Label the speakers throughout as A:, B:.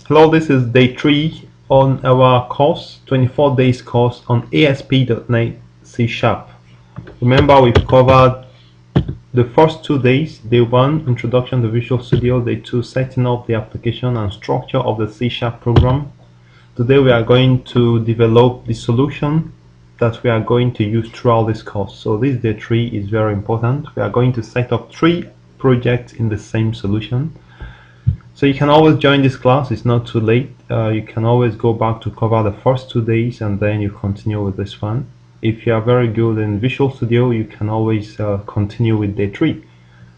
A: Hello, this is day 3 on our course, 24 days course on ASP.NET C#. Remember, we've covered the first 2 days, day 1, introduction to Visual Studio, day 2, setting up the application and structure of the C# program. Today we are going to develop the solution that we are going to use throughout this course. So this day 3 is very important. We are going to set up 3 projects in the same solution. So you can always join this class, it's not too late. You can always go back to cover the first 2 days and then you continue with this one. If you are very good in Visual Studio, you can always continue with day 3.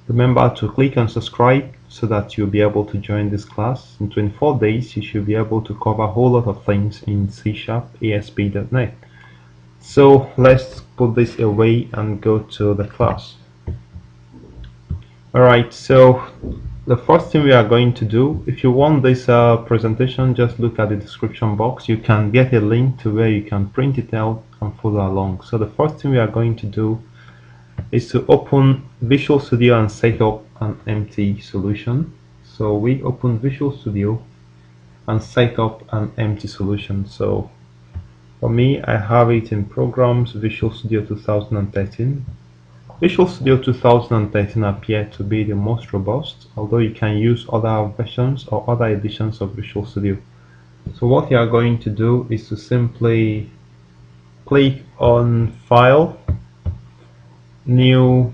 A: Remember to click on subscribe so that you'll be able to join this class. In 24 days, you should be able to cover a whole lot of things in C# ASP.NET. So let's put this away and go to the class. Alright, so the first thing we are going to do, if you want this presentation, just look at the description box. You can get a link to where you can print it out and follow along. So the first thing we are going to do is to open Visual Studio and set up an empty solution. So we open Visual Studio and set up an empty solution. So for me, I have it in Programs, Visual Studio 2013. Visual Studio 2013 appeared to be the most robust, although you can use other versions or other editions of Visual Studio. So what you are going to do is to simply click on File, New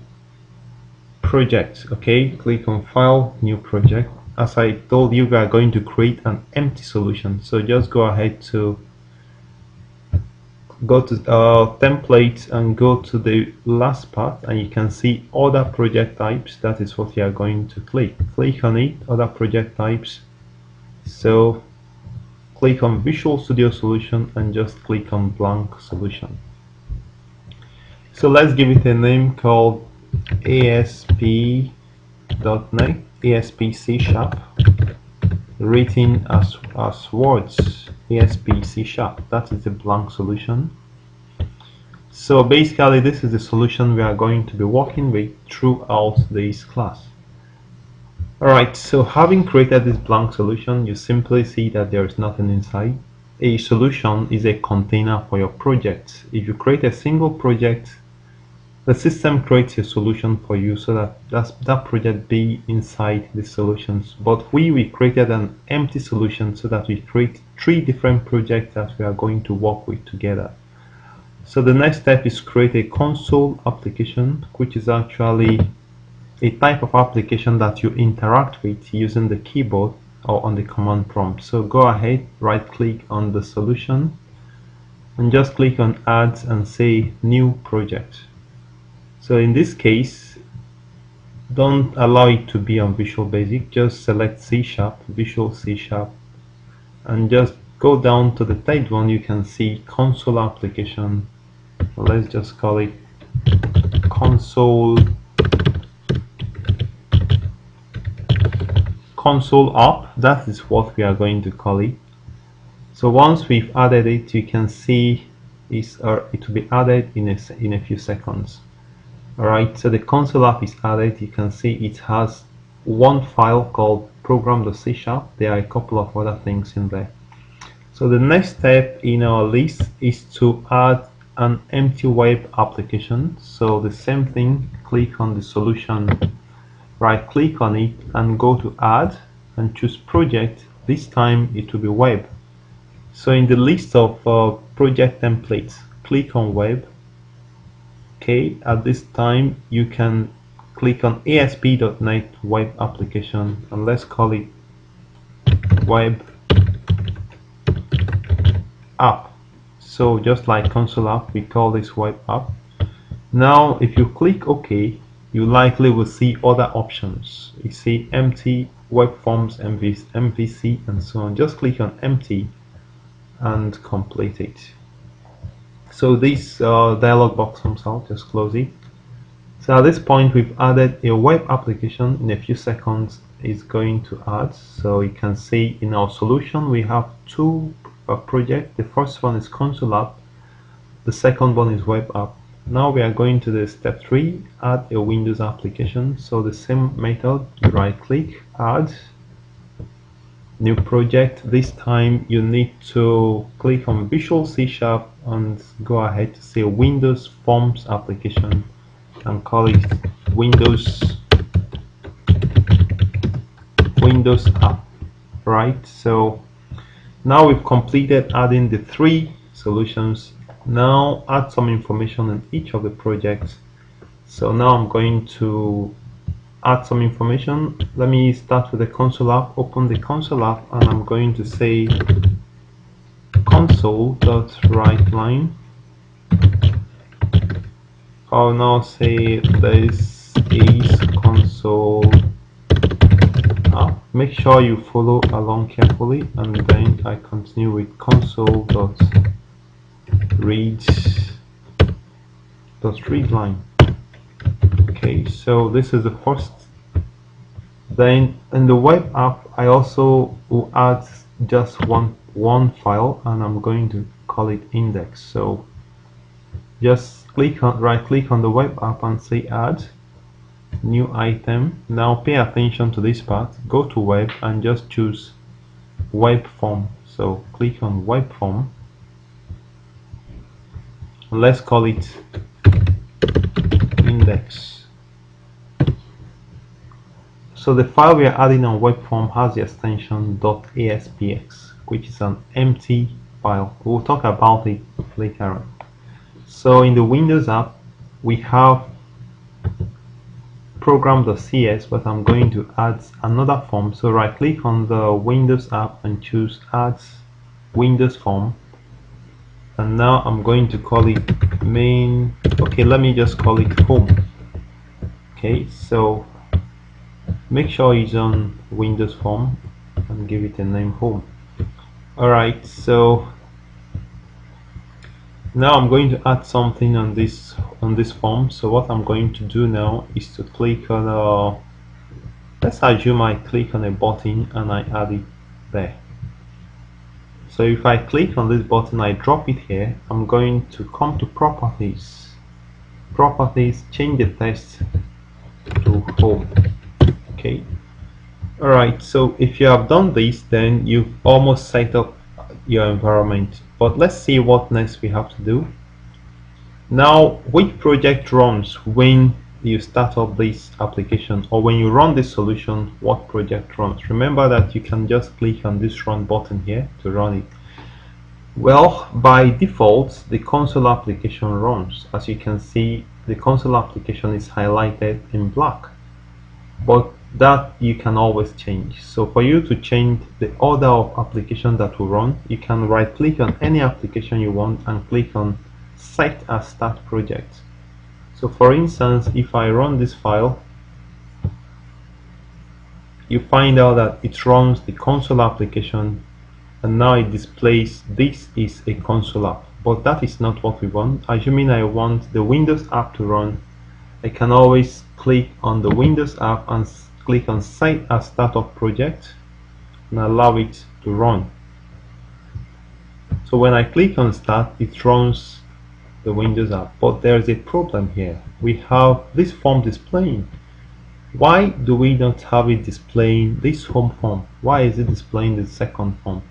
A: Project. Okay, click on File, New Project. As I told you, we are going to create an empty solution. So just go ahead to go to templates and go to the last part and you can see other project types. That is what you are going to click on it, other project types. So click on Visual Studio Solution and just click on blank solution. So let's give it a name called ASP.NET, ASP C#, written as words, ASP C#. That is a blank solution. So basically this is the solution we are going to be working with throughout this class. Alright, so having created this blank solution, you simply see that there is nothing inside. A solution is a container for your project. If you create a single project, the system creates a solution for you so that that project be inside the solutions. But we created an empty solution so that we create 3 different projects that we are going to work with together. So the next step is create a console application, which is actually a type of application that you interact with using the keyboard or on the command prompt. So go ahead, right click on the solution and just click on Add and say New Project. So in this case, don't allow it to be on Visual Basic, just select C#, Visual C#, and just go down to the third one. You can see console application. Let's just call it console app. That is what we are going to call it. So once we've added it, you can see it will be added in a few seconds. Alright, so the console app is added. You can see it has one file called Program.cs. There are a couple of other things in there. So the next step in our list is to add an empty web application. So the same thing, click on the solution, right click on it and go to Add and choose Project. This time it will be Web. So in the list of project templates, click on Web. Okay, at this time you can click on ASP.NET Web Application and let's call it Web App. So just like console app, we call this Web App. Now if you click OK, you likely will see other options. You see empty, web forms, MVC and so on. Just click on empty and complete it. So this dialog box comes out, just close it. So at this point we've added a web application. In a few seconds it's going to add. So you can see in our solution we have 2 projects. The first one is console app, the second one is web app. Now we are going to the step 3, add a Windows application. So the same method, right click, add, new project. This time you need to click on Visual C# and go ahead to say Windows Forms application and call it Windows app. Right, so now we've completed adding the three solutions. Now add some information in each of the projects. So now I'm going to add some information. Let me start with the console app. Open the console app and I'm going to say console.writeLine. I'll now say this is console app. Make sure you follow along carefully, and then I continue with console.readLine. Okay, so this is the first. Then in the web app I also will add just one file, and I'm going to call it index. So just right click on the web app and say add new item. Now pay attention to this part. Go to web and just choose web form. So click on web form. Let's call it index. So the file we are adding on web form has the extension .aspx, which is an empty file. We'll talk about it later on. So in the Windows app we have Program.cs, but I'm going to add another form. So right click on the Windows app and choose add Windows form, and now I'm going to call it main. Okay, let me just call it home. Okay, so make sure it's on Windows form and give it a name home. Alright, so now I'm going to add something on this form. So what I'm going to do now is to click on let's assume I click on a button and I add it there. So if I click on this button, I drop it here, I'm going to come to properties, change the text to home. Okay, alright, so if you have done this, then you've almost set up your environment. But let's see what next we have to do. Now, which project runs when you start up this application, or when you run this solution, what project runs? Remember that you can just click on this run button here to run it. Well, by default the console application runs. As you can see, the console application is highlighted in black, but that you can always change. So for you to change the order of application that will run, you can right click on any application you want and click on set as start project. So for instance, if I run this file, you find out that it runs the console application, and now it displays this is a console app. But that is not what we want. Assuming I want the Windows app to run, I can always click on the Windows app and click on set as startup project and allow it to run. So when I click on start, it runs the Windows app. But there's a problem here. We have this form displaying. Why do we not have it displaying this home form? Why is it displaying the second form?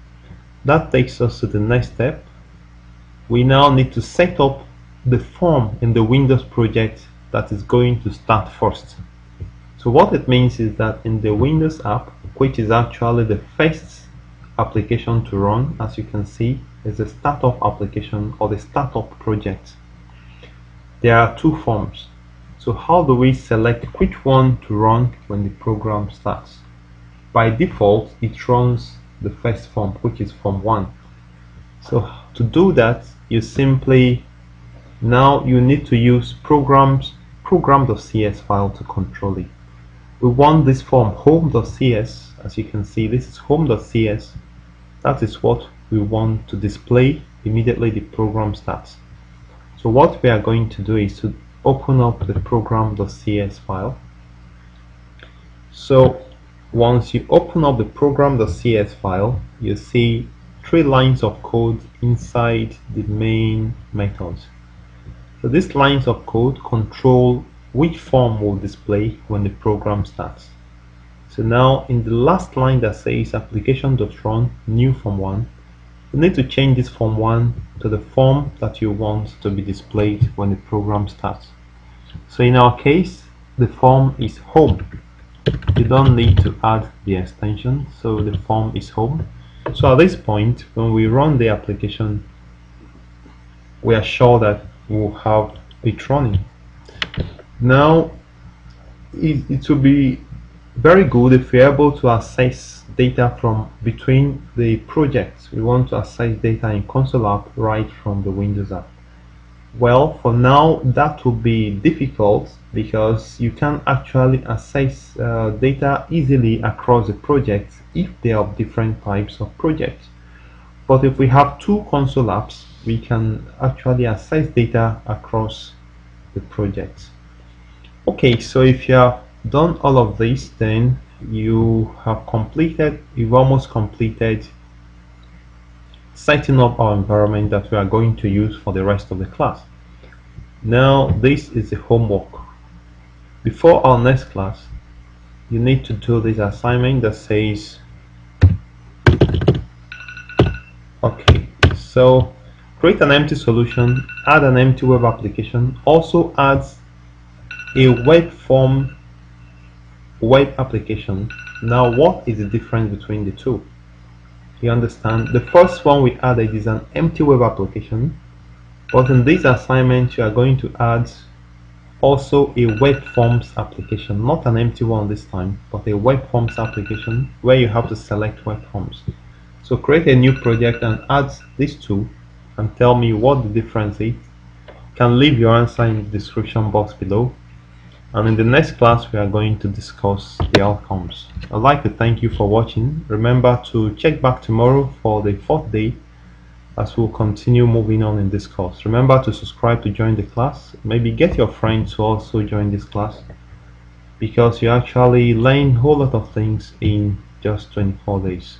A: That takes us to the next step. We now need to set up the form in the Windows project that is going to start first. So what it means is that in the Windows app, which is actually the first application to run, as you can see, is the startup application or the startup project. There are two forms. So how do we select which one to run when the program starts? By default, it runs the first form, which is form 1. So to do that, you simply, now you need to use program.cs file to control it. We want this form home.cs. As you can see, this is home.cs. That is what we want to display immediately the program starts. So what we are going to do is to open up the program.cs file. So once you open up the program.cs file, you see 3 lines of code inside the main methods. So these lines of code control which form will display when the program starts. So now in the last line that says application.run new form 1, you need to change this form 1 to the form that you want to be displayed when the program starts. So in our case, the form is home. You don't need to add the extension, so the form is home. So at this point, when we run the application, we are sure that we'll have it running. Now, it will be very good if we're able to access data from between the projects. We want to access data in console app right from the Windows app. Well, for now that will be difficult because you can actually access data easily across the projects if they are different types of projects. But if we have two console apps, we can actually access data across the projects. Okay, so if you have done all of this, then you've almost completed setting up our environment that we are going to use for the rest of the class. Now this is the homework. Before our next class, you need to do this assignment that says, okay, so create an empty solution, add an empty web application, also adds a web application. Now what is the difference between the two? You understand? The first one we added is an empty web application, but in this assignment you are going to add also a web forms application, not an empty one this time, but a web forms application where you have to select web forms. So create a new project and add these two and tell me what the difference is. You can leave your answer in the description box below, and in the next class we are going to discuss the outcomes. I'd like to thank you for watching. Remember to check back tomorrow for the fourth day as we'll continue moving on in this course. Remember to subscribe to join the class. Maybe get your friends to also join this class, because you actually learn a whole lot of things in just 24 days.